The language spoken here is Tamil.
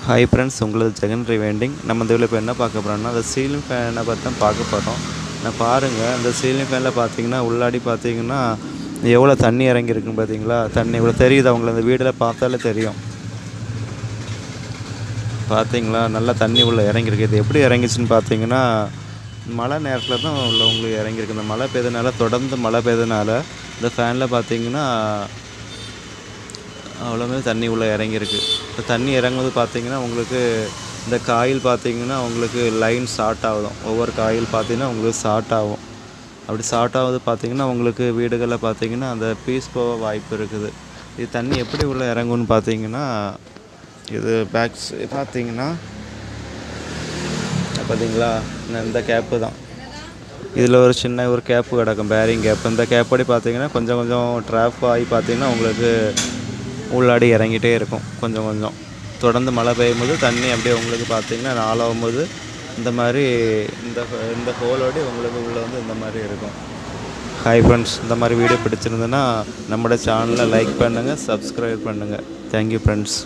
ஹாய் ஃப்ரெண்ட்ஸ், உங்களது ஜெகன் ரிவைண்டிங். நம்ம இந்த வீடியோவில் இப்போ என்ன பார்க்க போகிறோம்னா, அந்த சீலிங் ஃபேனை பற்றி தான் பார்க்க போகிறோம். நான் பாருங்கள், அந்த சீலிங் ஃபேனில் பார்த்தீங்கன்னா உள்ளாடி பார்த்தீங்கன்னா எவ்வளோ தண்ணி இறங்கியிருக்குன்னு பார்த்தீங்களா? தண்ணி இவ்வளோ தெரியுது, அவங்கள அந்த வீடில் பார்த்தாலே தெரியும். பார்த்தீங்களா, நல்லா தண்ணி உள்ளே இறங்கியிருக்கு. இது எப்படி இறங்கிச்சின்னு பார்த்தீங்கன்னா, மழை நேரத்தில் தான் உள்ள உங்களுக்கு இறங்கியிருக்கு. இந்த மழை பெய்தனால, தொடர்ந்து மழை பெய்தனால இந்த ஃபேனில் பார்த்தீங்கன்னா அவ்வளோமே தண்ணி உள்ளே இறங்கியிருக்கு. இந்த தண்ணி இறங்கும்போது பார்த்தீங்கன்னா உங்களுக்கு இந்த காயில் பார்த்தீங்கன்னா உங்களுக்கு லைன் ஷார்ட் ஆகும். ஒவ்வொரு காயில் பார்த்தீங்கன்னா உங்களுக்கு ஷார்ட் ஆகும். அப்படி ஷார்ட் ஆகுது பார்த்தீங்கன்னா உங்களுக்கு வீடுகளில் பார்த்தீங்கன்னா அந்த பீஸ் போக வாய்ப்பு இருக்குது. இது தண்ணி எப்படி உள்ளே இறங்குன்னு பார்த்தீங்கன்னா, இது பேக்ஸ் பார்த்தீங்கன்னா பார்த்தீங்களா, இந்த கேப்பு தான். இதில் ஒரு சின்ன ஒரு கேப்பு கிடக்கும், பேரிங் கேப்பு. இந்த கேப்படி பார்த்தீங்கன்னா கொஞ்சம் கொஞ்சம் ட்ராப் ஆகி பார்த்தீங்கன்னா உங்களுக்கு உள்ளாடி இறங்கிட்டே இருக்கும். கொஞ்சம் கொஞ்சம் தொடர்ந்து மழை பெய்யும்போது தண்ணி அப்படியே உங்களுக்கு பார்த்தீங்கன்னா நாளாகும்போது இந்த மாதிரி இந்த ஹோலோடு உங்களுக்கு உள்ளே வந்து இந்த மாதிரி இருக்கும். ஹாய் ஃப்ரெண்ட்ஸ், இந்த மாதிரி வீடியோ பிடிச்சிருந்ததுன்னா நம்மளோட சேனலை லைக் பண்ணுங்கள், சப்ஸ்கிரைப் பண்ணுங்கள். Thank you friends.